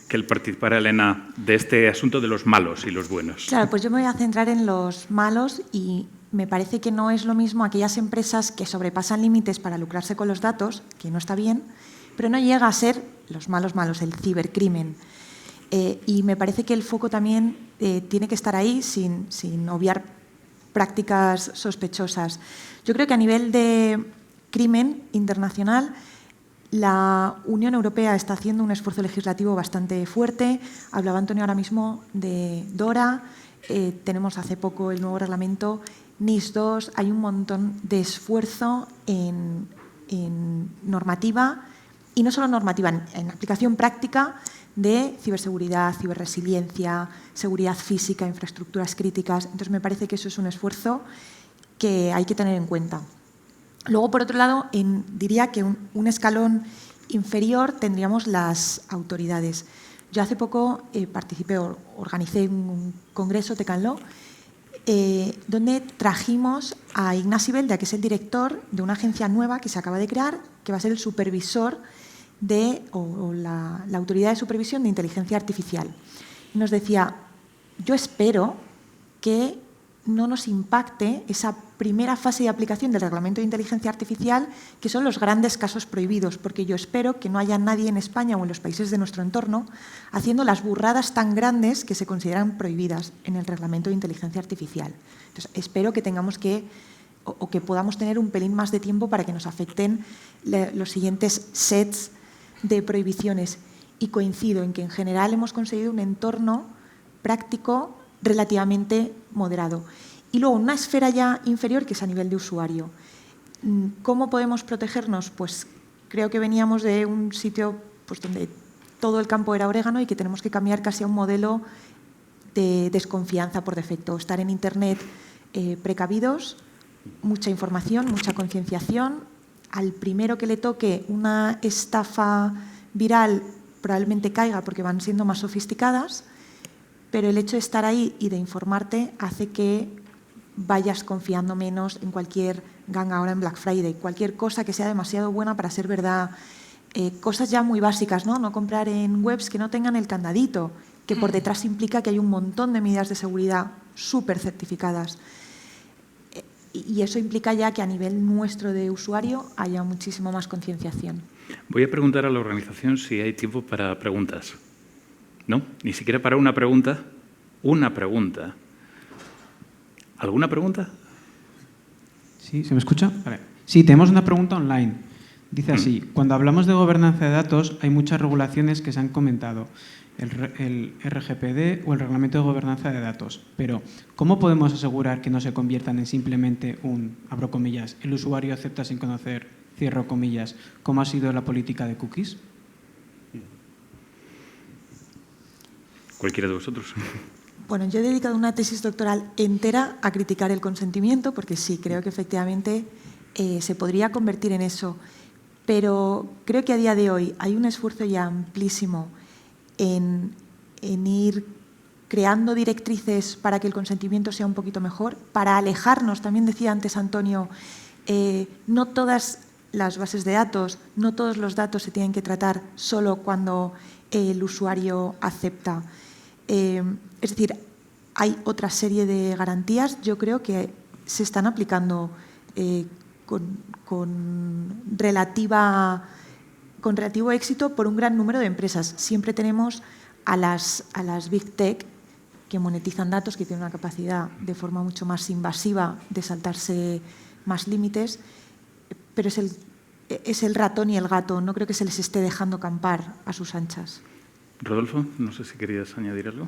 Speaker 1: que participara Elena de este asunto de los malos y los buenos.
Speaker 2: Claro, pues yo me voy a centrar en los malos y me parece que no es lo mismo aquellas empresas que sobrepasan límites para lucrarse con los datos, que no está bien, pero no llega a ser los malos, el cibercrimen. Y me parece que el foco también tiene que estar ahí sin obviar prácticas sospechosas. Yo creo que a nivel de crimen internacional, la Unión Europea está haciendo un esfuerzo legislativo bastante fuerte. Hablaba Antonio ahora mismo de DORA, tenemos hace poco el nuevo reglamento NIS 2, hay un montón de esfuerzo en normativa, y no solo normativa, en aplicación práctica de ciberseguridad, ciberresiliencia, seguridad física, infraestructuras críticas. Entonces, me parece que eso es un esfuerzo que hay que tener en cuenta. Luego, por otro lado, diría que un escalón inferior tendríamos las autoridades. Yo hace poco organicé un congreso, Tech and Law, donde trajimos a Ignasi Belda, que es el director de una agencia nueva que se acaba de crear, que va a ser el supervisor la autoridad de supervisión de inteligencia artificial. Y nos decía, yo espero que no nos impacte esa primera fase de aplicación del reglamento de inteligencia artificial, que son los grandes casos prohibidos, porque yo espero que no haya nadie en España o en los países de nuestro entorno haciendo las burradas tan grandes que se consideran prohibidas en el reglamento de inteligencia artificial. Entonces, espero que tengamos que podamos tener un pelín más de tiempo para que nos afecten los siguientes sets de prohibiciones. Y coincido en que en general hemos conseguido un entorno práctico relativamente moderado. Y luego una esfera ya inferior, que es a nivel de usuario. ¿Cómo podemos protegernos? Pues creo que veníamos de un sitio donde todo el campo era orégano y que tenemos que cambiar casi a un modelo de desconfianza por defecto. Estar en Internet precavidos, mucha información, mucha concienciación. Al primero que le toque una estafa viral probablemente caiga porque van siendo más sofisticadas, pero el hecho de estar ahí y de informarte hace que vayas confiando menos en cualquier ganga ahora en Black Friday, cualquier cosa que sea demasiado buena para ser verdad. Cosas ya muy básicas, ¿no? No comprar en webs que no tengan el candadito, que por detrás implica que hay un montón de medidas de seguridad súper certificadas. Y eso implica ya que a nivel nuestro de usuario haya muchísimo más concienciación.
Speaker 1: Voy a preguntar a la organización si hay tiempo para preguntas. ¿No? Ni siquiera para una pregunta. Una pregunta. ¿Alguna pregunta?
Speaker 6: Sí, ¿se me escucha? Vale. Sí, tenemos una pregunta online. Dice así, cuando hablamos de gobernanza de datos hay muchas regulaciones que se han comentado, el RGPD o el Reglamento de Gobernanza de Datos, pero ¿cómo podemos asegurar que no se conviertan en simplemente abro comillas, el usuario acepta sin conocer, cierro comillas, como ha sido la política de cookies?
Speaker 1: Cualquiera de vosotros.
Speaker 2: Bueno, yo he dedicado una tesis doctoral entera a criticar el consentimiento, porque sí, creo que efectivamente se podría convertir en eso. Pero creo que a día de hoy hay un esfuerzo ya amplísimo en ir creando directrices para que el consentimiento sea un poquito mejor, para alejarnos, también decía antes Antonio, no todas las bases de datos, no todos los datos se tienen que tratar solo cuando el usuario acepta. Es decir, hay otra serie de garantías, yo creo que se están aplicando con relativo éxito por un gran número de empresas. Siempre tenemos a las Big Tech que monetizan datos, que tienen una capacidad de forma mucho más invasiva de saltarse más límites, pero es el ratón y el gato, no creo que se les esté dejando campar a sus anchas.
Speaker 1: Rodolfo, no sé si querías añadir algo.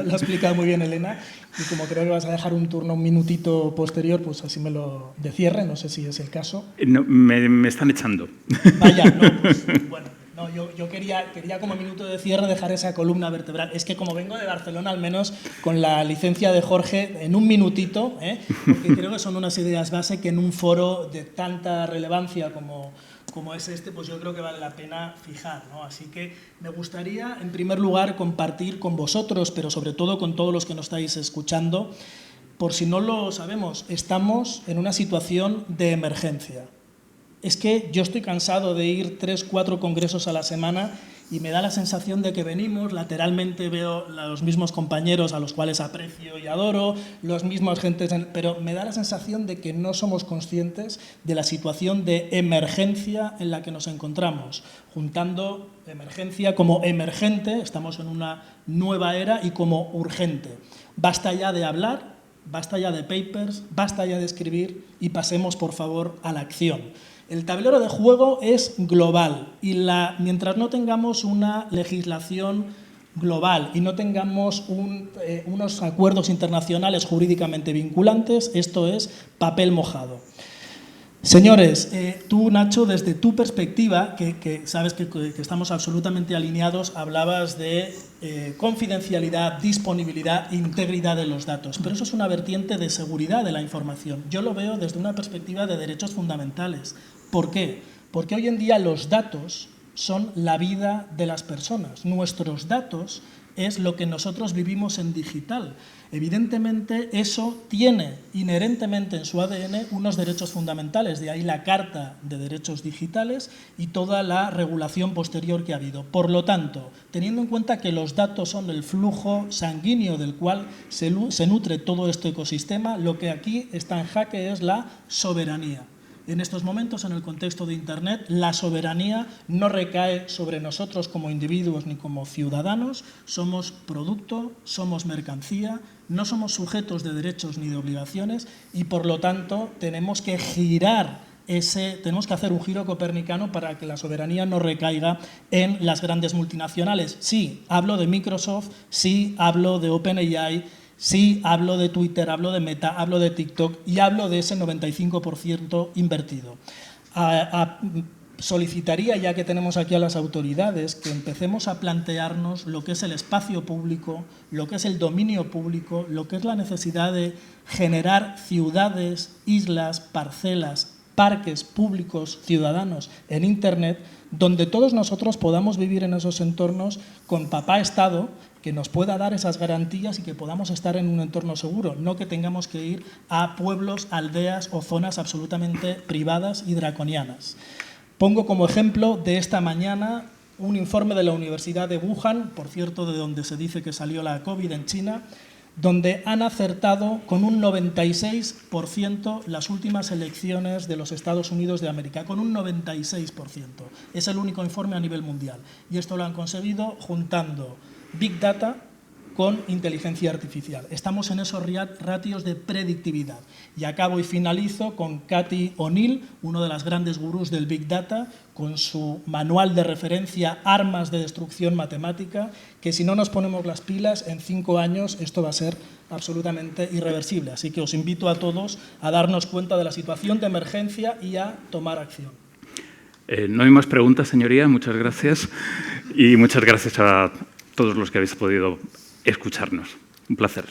Speaker 5: Lo ha explicado muy bien Elena y como creo que vas a dejar un turno un minutito posterior, pues así me lo de cierre, no sé si es el caso.
Speaker 1: No, me están echando.
Speaker 5: Vaya, no, pues, bueno, no, yo quería como minuto de cierre dejar esa columna vertebral. Es que como vengo de Barcelona, al menos con la licencia de Jorge, en un minutito, porque creo que son unas ideas base que en un foro de tanta relevancia como es este, pues yo creo que vale la pena fijar, ¿no? Así que me gustaría, en primer lugar, compartir con vosotros, pero sobre todo con todos los que nos estáis escuchando, por si no lo sabemos, estamos en una situación de emergencia. Es que yo estoy cansado de ir 3 o 4 congresos a la semana y me da la sensación de que venimos, lateralmente veo a los mismos compañeros a los cuales aprecio y adoro, los mismos gentes, pero me da la sensación de que no somos conscientes de la situación de emergencia en la que nos encontramos, juntando emergencia como emergente, estamos en una nueva era, y como urgente. Basta ya de hablar, basta ya de papers, basta ya de escribir y pasemos, por favor, a la acción. El tablero de juego es global y mientras no tengamos una legislación global y no tengamos unos acuerdos internacionales jurídicamente vinculantes, esto es papel mojado. Señores, tú, Nacho, desde tu perspectiva, que sabes que estamos absolutamente alineados, hablabas de confidencialidad, disponibilidad e integridad de los datos, pero eso es una vertiente de seguridad de la información. Yo lo veo desde una perspectiva de derechos fundamentales. ¿Por qué? Porque hoy en día los datos son la vida de las personas. Nuestros datos es lo que nosotros vivimos en digital. Evidentemente, eso tiene inherentemente en su ADN unos derechos fundamentales, de ahí la Carta de Derechos Digitales y toda la regulación posterior que ha habido. Por lo tanto, teniendo en cuenta que los datos son el flujo sanguíneo del cual se nutre todo este ecosistema, lo que aquí está en jaque es la soberanía. En estos momentos, en el contexto de Internet, la soberanía no recae sobre nosotros como individuos ni como ciudadanos, somos producto, somos mercancía, no somos sujetos de derechos ni de obligaciones y, por lo tanto, tenemos que hacer un giro copernicano para que la soberanía no recaiga en las grandes multinacionales. Sí, hablo de Microsoft, sí, hablo de OpenAI, sí, hablo de Twitter, hablo de Meta, hablo de TikTok y hablo de ese 95% invertido. Solicitaría, ya que tenemos aquí a las autoridades, que empecemos a plantearnos lo que es el espacio público, lo que es el dominio público, lo que es la necesidad de generar ciudades, islas, parcelas, parques públicos ciudadanos en Internet, donde todos nosotros podamos vivir en esos entornos con papá Estado, que nos pueda dar esas garantías y que podamos estar en un entorno seguro, no que tengamos que ir a pueblos, aldeas o zonas absolutamente privadas y draconianas. Pongo como ejemplo de esta mañana un informe de la Universidad de Wuhan, por cierto, de donde se dice que salió la COVID en China, donde han acertado con un 96% las últimas elecciones de los Estados Unidos de América, con un 96%. Es el único informe a nivel mundial. Y esto lo han conseguido juntando Big Data con inteligencia artificial. Estamos en esos ratios de predictividad. Y acabo y finalizo con Cathy O'Neill, uno de las grandes gurús del Big Data, con su manual de referencia Armas de Destrucción Matemática, que si no nos ponemos las pilas, en 5 años esto va a ser absolutamente irreversible. Así que os invito a todos a darnos cuenta de la situación de emergencia y a tomar acción.
Speaker 1: No hay más preguntas, señoría. Muchas gracias. Y muchas gracias a todos los que habéis podido escucharnos. Un placer.